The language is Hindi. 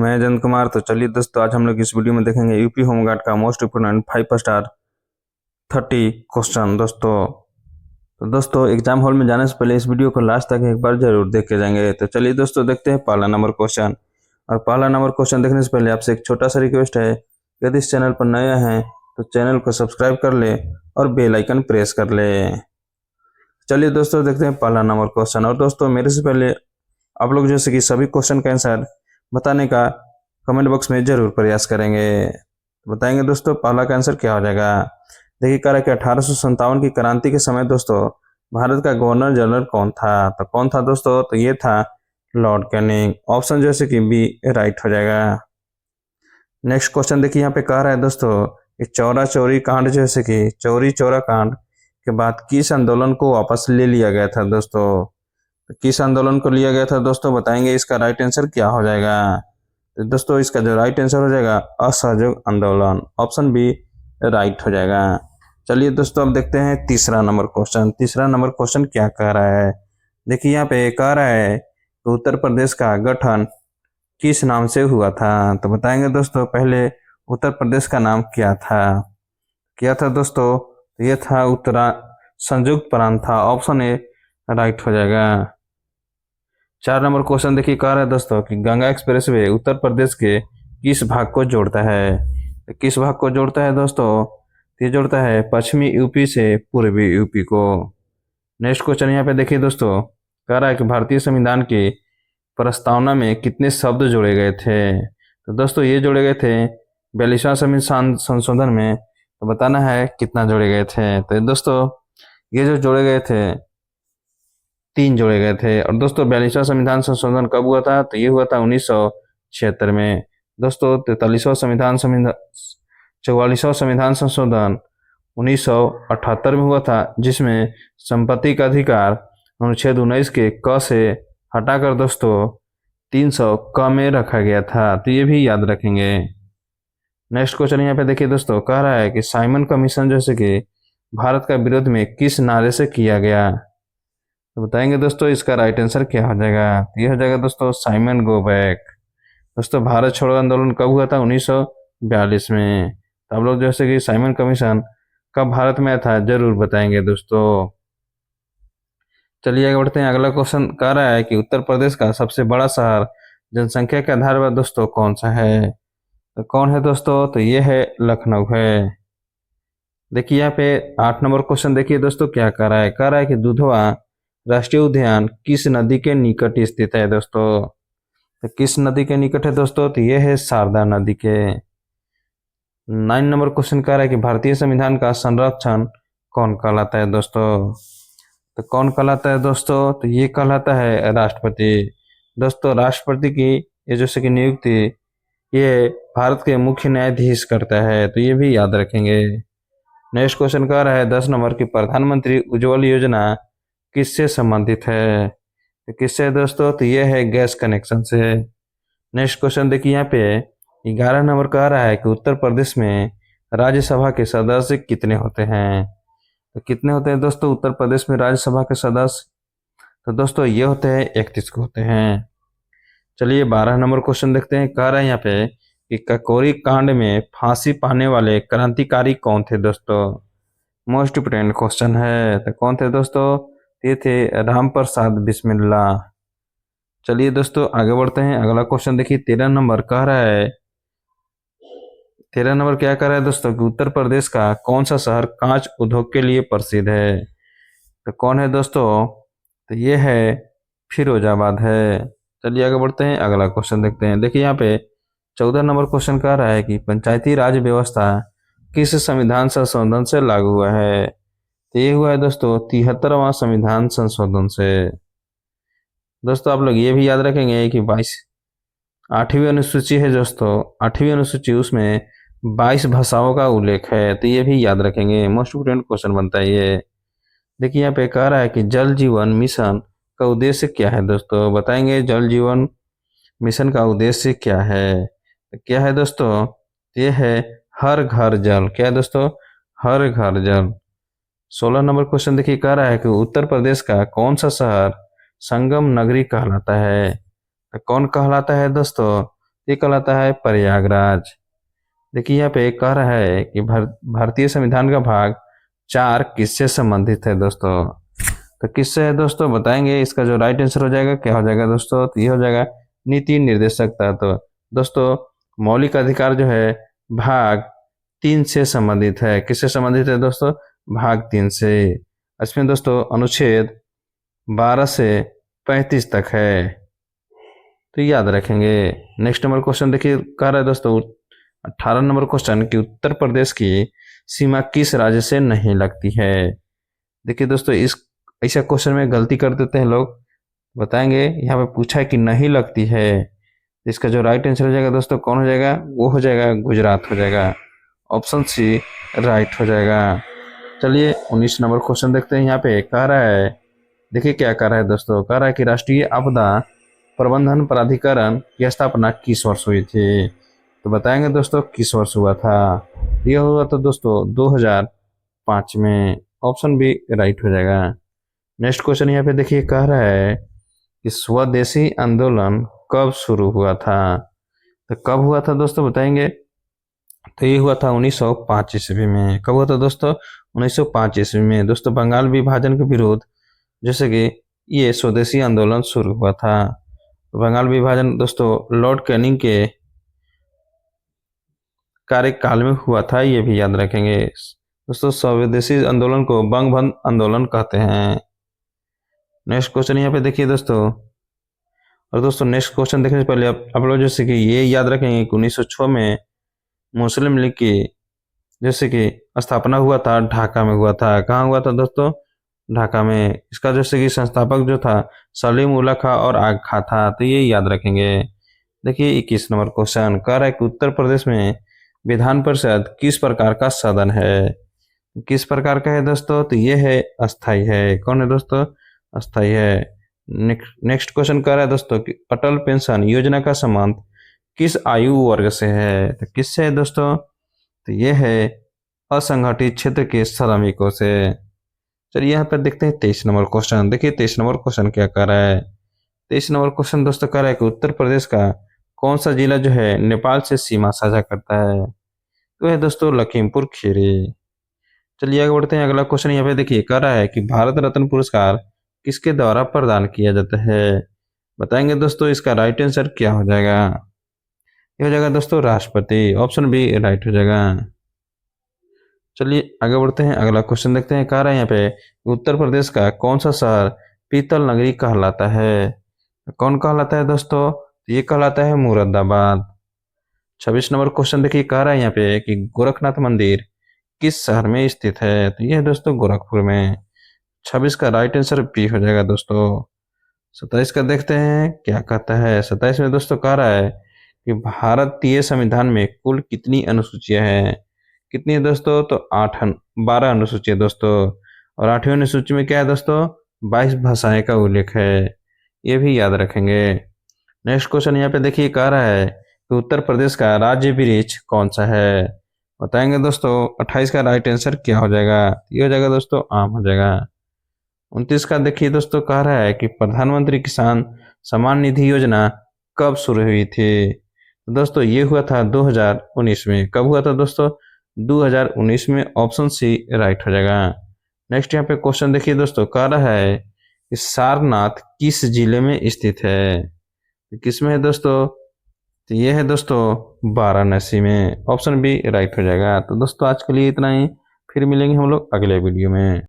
मैं जयंत कुमार। तो चलिए दोस्तों, आज हम लोग इस वीडियो में देखेंगे यूपी होमगार्ड का मोस्ट इम्पोर्टेंट 5 स्टार 30 क्वेश्चन दोस्तों एग्जाम हॉल में जाने से पहले इस वीडियो को लास्ट तक एक बार जरूर देख के जाएंगे। तो चलिए दोस्तों, देखते हैं पहला नंबर क्वेश्चन। और पहला नंबर क्वेश्चन देखने से पहले आपसे एक छोटा सा रिक्वेस्ट है, यदि इस चैनल पर नया है तो चैनल को सब्सक्राइब कर ले और बेल आइकन प्रेस कर ले। चलिए दोस्तों, देखते हैं पहला नंबर क्वेश्चन। और दोस्तों, मेरे से पहले आप लोग जैसे कि सभी क्वेश्चन का आंसर बताने का कमेंट बॉक्स में जरूर प्रयास करेंगे। तो बताएंगे दोस्तों पहला का आंसर क्या हो जाएगा। देखिए कह रहा है कि 1857 की क्रांति के समय दोस्तों भारत का गवर्नर जनरल कौन था। तो कौन था दोस्तों, तो ये था लॉर्ड कैनिंग। ऑप्शन जैसे कि बी राइट हो जाएगा। नेक्स्ट क्वेश्चन देखिए, यहाँ पे कह रहा है दोस्तों कि चौरा चौरी कांड जैसे कि चौरी चौरा कांड के बाद किस आंदोलन को वापस ले लिया गया था दोस्तों। तो किस आंदोलन को लिया गया था दोस्तों, बताएंगे इसका राइट आंसर क्या हो जाएगा। तो दोस्तों इसका जो राइट आंसर हो जाएगा असहयोग आंदोलन। ऑप्शन बी राइट हो जाएगा। चलिए दोस्तों, अब देखते हैं तीसरा नंबर क्वेश्चन। तीसरा नंबर क्वेश्चन क्या कह रहा है। देखिए यहाँ पे कह रहा है कि उत्तर प्रदेश का गठन किस नाम से हुआ था। तो बताएंगे दोस्तों पहले उत्तर प्रदेश का नाम क्या था दोस्तों, तो ये था उत्तरा संयुक्त प्रांत था। ऑप्शन ए राइट हो जाएगा। 4 नंबर क्वेश्चन देखिए कह रहा है दोस्तों कि गंगा एक्सप्रेसवे उत्तर प्रदेश के किस भाग को जोड़ता है। तो किस भाग को जोड़ता है दोस्तों, ये जोड़ता है पश्चिमी यूपी से पूर्वी यूपी को। नेक्स्ट क्वेश्चन यहाँ पे देखिए दोस्तों, कह रहा है कि भारतीय संविधान की प्रस्तावना में कितने शब्द जोड़े गए थे। तो दोस्तों ये जोड़े गए थे 42वां संविधान संशोधन में। तो बताना है कितना जोड़े गए थे। तो दोस्तों ये जो जोड़े गए थे 3 जोड़े गए थे। और दोस्तों 42वां संविधान संशोधन कब हुआ था, तो ये हुआ था 1976 में। दोस्तों 44वां संविधान संशोधन 1978 में हुआ था, जिसमें संपत्ति का अधिकार अनुच्छेद 19 के क से हटाकर दोस्तों 300 क में रखा गया था। तो ये भी याद रखेंगे। नेक्स्ट क्वेश्चन यहाँ पे देखिए दोस्तों, कह रहा है कि साइमन कमीशन जैसे कि भारत का विरोध में किस नारे से किया गया। तो बताएंगे दोस्तों इसका राइट आंसर क्या हो जाएगा। ये हो जाएगा दोस्तों साइमन गो बैक। दोस्तों भारत छोड़ो आंदोलन कब हुआ था, 1942 में। तो आप लोग जैसे कि साइमन कमीशन कब भारत में आया था जरूर बताएंगे दोस्तों। चलिए आगे बढ़ते हैं। अगला क्वेश्चन कह रहा है कि उत्तर प्रदेश का सबसे बड़ा शहर जनसंख्या के आधार पर दोस्तों कौन सा है। तो कौन है दोस्तों, तो ये है लखनऊ है। देखिए यहाँ पे 8 नंबर क्वेश्चन देखिए दोस्तों क्या कह रहा है। कह रहा है कि दुधवा राष्ट्रीय उद्यान किस नदी के निकट स्थित है दोस्तों। तो किस नदी के निकट है दोस्तों, तो ये है शारदा नदी के। 9 नंबर क्वेश्चन कह रहा है कि भारतीय संविधान का संरक्षण कौन कहलाता है दोस्तों। तो कौन कहलाता है दोस्तों, तो ये कहलाता है राष्ट्रपति। दोस्तों राष्ट्रपति की ये जैसे कि नियुक्ति ये भारत के मुख्य न्यायाधीश करता है। तो ये भी याद रखेंगे। नेक्स्ट क्वेश्चन कह रहा है 10 नंबर की प्रधानमंत्री उज्ज्वल योजना किससे संबंधित है। तो किससे दोस्तों, तो ये है गैस कनेक्शन से। नेक्स्ट क्वेश्चन देखिए यहाँ पे 11 नंबर कह रहा है कि उत्तर प्रदेश में राज्यसभा के सदस्य कितने होते हैं। तो कितने होते हैं दोस्तों उत्तर प्रदेश में राज्यसभा के सदस्य, तो दोस्तों ये होते हैं 31 को होते हैं। चलिए 12 नंबर क्वेश्चन देखते हैं। कह रहा है यहाँ पे कि ककोरी कांड में फांसी पाने वाले क्रांतिकारी कौन थे दोस्तों। मोस्ट इम्पोर्टेंट क्वेश्चन है। तो कौन थे दोस्तों, ये थे राम प्रसाद बिस्मिल्ला। चलिए दोस्तों आगे बढ़ते हैं। अगला क्वेश्चन देखिए 13 नंबर कह रहा है। 13 नंबर क्या कह रहा है दोस्तों कि उत्तर प्रदेश का कौन सा शहर कांच उद्योग के लिए प्रसिद्ध है। तो कौन है दोस्तों, तो ये है फिरोजाबाद है। चलिए आगे बढ़ते हैं। अगला क्वेश्चन देखते हैं। देखिए यहाँ पे 14 नंबर क्वेश्चन कह रहा है कि पंचायती राज व्यवस्था किस संविधान संशोधन से लागू हुआ है। तो ये हुआ है दोस्तों 73वां संविधान संशोधन से। दोस्तों आप लोग ये भी याद रखेंगे कि 8वीं अनुसूची है दोस्तों, 8वीं अनुसूची उसमें 22 भाषाओं का उल्लेख है। तो ये भी याद रखेंगे। मोस्ट इम्पोर्टेंट क्वेश्चन बनता है ये। देखिए यहाँ पे कह रहा है कि जल जीवन मिशन का उद्देश्य क्या है दोस्तों। बताएंगे जल जीवन मिशन का उद्देश्य क्या है। क्या है दोस्तों, ये है हर घर जल। क्या है दोस्तों, हर घर जल। 16 नंबर क्वेश्चन देखिए कह रहा है कि उत्तर प्रदेश का कौन सा शहर संगम नगरी कहलाता है। तो कौन कहलाता है दोस्तों, ये कहलाता है प्रयागराज। देखिए यहाँ पे कह रहा है कि भारतीय संविधान का भाग 4 किससे संबंधित है दोस्तों। तो किससे है दोस्तों बताएंगे। इसका जो राइट आंसर हो जाएगा क्या हो जाएगा दोस्तों, तो ये हो जाएगा नीति निर्देशकता। तो दोस्तों मौलिक अधिकार जो है भाग 3 से संबंधित है। किससे संबंधित है दोस्तों, भाग 3 से। इसमें दोस्तों अनुच्छेद 12 से 35 तक है, तो याद रखेंगे। नेक्स्ट नंबर क्वेश्चन देखिए कह रहा है दोस्तों 18 नंबर क्वेश्चन कि उत्तर प्रदेश की सीमा किस राज्य से नहीं लगती है। देखिए दोस्तों इस ऐसा क्वेश्चन में गलती कर देते हैं लोग, बताएंगे। यहाँ पे पूछा है कि नहीं लगती है, इसका जो राइट आंसर हो जाएगा दोस्तों कौन हो जाएगा, वो हो जाएगा गुजरात हो जाएगा। ऑप्शन सी राइट हो जाएगा। चलिए 19 नंबर क्वेश्चन देखते हैं। यहाँ पे कह रहा है, देखिए क्या कह रहा है दोस्तों, कह रहा है कि राष्ट्रीय आपदा प्रबंधन प्राधिकरण की स्थापना किस वर्ष हुई थी। तो बताएंगे दोस्तों किस वर्ष हुआ था। यह हुआ था दोस्तों 2005 में। ऑप्शन बी राइट हो जाएगा। नेक्स्ट क्वेश्चन यहाँ पे देखिए कह रहा है कि स्वदेशी आंदोलन कब शुरू हुआ था। तो कब हुआ था दोस्तों बताएंगे। तो ये हुआ था 1905 ईस्वी में। कब हुआ था दोस्तों, 1905 ईस्वी में। दोस्तों बंगाल विभाजन के विरोध जैसे कि ये स्वदेशी आंदोलन शुरू हुआ था। तो बंगाल विभाजन दोस्तों लॉर्ड कैनिंग के कार्यकाल में हुआ था, ये भी याद रखेंगे दोस्तों। स्वदेशी आंदोलन को बंगभंग आंदोलन कहते हैं। नेक्स्ट क्वेश्चन यहाँ पे देखिए दोस्तों। और दोस्तों नेक्स्ट क्वेश्चन देखने से पहले आप लोग जैसे कि ये याद रखेंगे कि 1906 में मुस्लिम लीग की जैसे कि स्थापना हुआ था, ढाका में हुआ था। कहाँ हुआ था दोस्तों, ढाका में। इसका जैसे कि संस्थापक जो था सलीम उल्लाह खां और आग खां था, तो ये याद रखेंगे। देखिए 21 नंबर क्वेश्चन कह रहा है कि उत्तर प्रदेश में विधान परिषद किस प्रकार का सदन है। किस प्रकार का है दोस्तों, तो ये है अस्थाई है। कौन है दोस्तों, अस्थाई है। नेक्स्ट क्वेश्चन कह रहा है दोस्तों कि अटल पेंशन योजना का संबंध किस आयु वर्ग से है। तो किससे है दोस्तों, तो ये है असंगठित क्षेत्र के श्रमिकों से। चलिए यहाँ पर देखते हैं 23 नंबर क्वेश्चन। देखिए 23 नंबर क्वेश्चन क्या कर रहा है। 23 नंबर क्वेश्चन दोस्तों कह रहा है कि उत्तर प्रदेश का कौन सा जिला जो है नेपाल से सीमा साझा करता है। तो है दोस्तों लखीमपुर खीरी। चलिए आगे बढ़ते हैं। अगला क्वेश्चन यहाँ पे देखिए कह रहा है कि भारत रत्न पुरस्कार किसके द्वारा प्रदान किया जाता है। बताएंगे दोस्तों इसका राइट आंसर क्या हो जाएगा। ये हो जाएगा दोस्तों राष्ट्रपति। ऑप्शन बी राइट हो जाएगा। चलिए आगे बढ़ते हैं। अगला क्वेश्चन देखते हैं। कह रहा है यहाँ पे उत्तर प्रदेश का कौन सा शहर पीतल नगरी कहलाता है। कौन कहलाता है दोस्तों, ये कहलाता है मुरादाबाद। 26 नंबर क्वेश्चन देखिए कह रहा है यहाँ पे कि गोरखनाथ मंदिर किस शहर में स्थित है। तो ये है दोस्तों गोरखपुर में। 26 का राइट आंसर बी हो जाएगा दोस्तों। 27 का देखते हैं क्या कहता है। 27 में दोस्तों कह रहा है कि भारतीय संविधान में कुल कितनी अनुसूचियां हैं। कितनी है दोस्तों, तो 12 अनुसूची है दोस्तों। और 8वीं अनुसूची में क्या है दोस्तों, 22 भाषाएं का उल्लेख है, ये भी याद रखेंगे। नेक्स्ट क्वेश्चन यहाँ पे देखिए कह रहा है कि उत्तर प्रदेश का राज्य वृक्ष कौन सा है। बताएंगे दोस्तों 28 का राइट आंसर क्या हो जाएगा। ये हो जाएगा दोस्तों आम हो जाएगा। 29 का देखिए दोस्तों कह रहा है कि प्रधानमंत्री किसान सम्मान निधि योजना कब शुरू हुई थी। तो दोस्तों ये हुआ था 2019 में। कब हुआ था दोस्तों, 2019 में। ऑप्शन सी राइट हो जाएगा। नेक्स्ट यहाँ पे क्वेश्चन देखिए दोस्तों कह रहा है कि सारनाथ किस जिले में स्थित है। किस में है दोस्तों, तो ये है दोस्तों वाराणसी में। ऑप्शन बी राइट हो जाएगा। तो दोस्तों आज के लिए इतना ही, फिर मिलेंगे हम लोग अगले वीडियो में।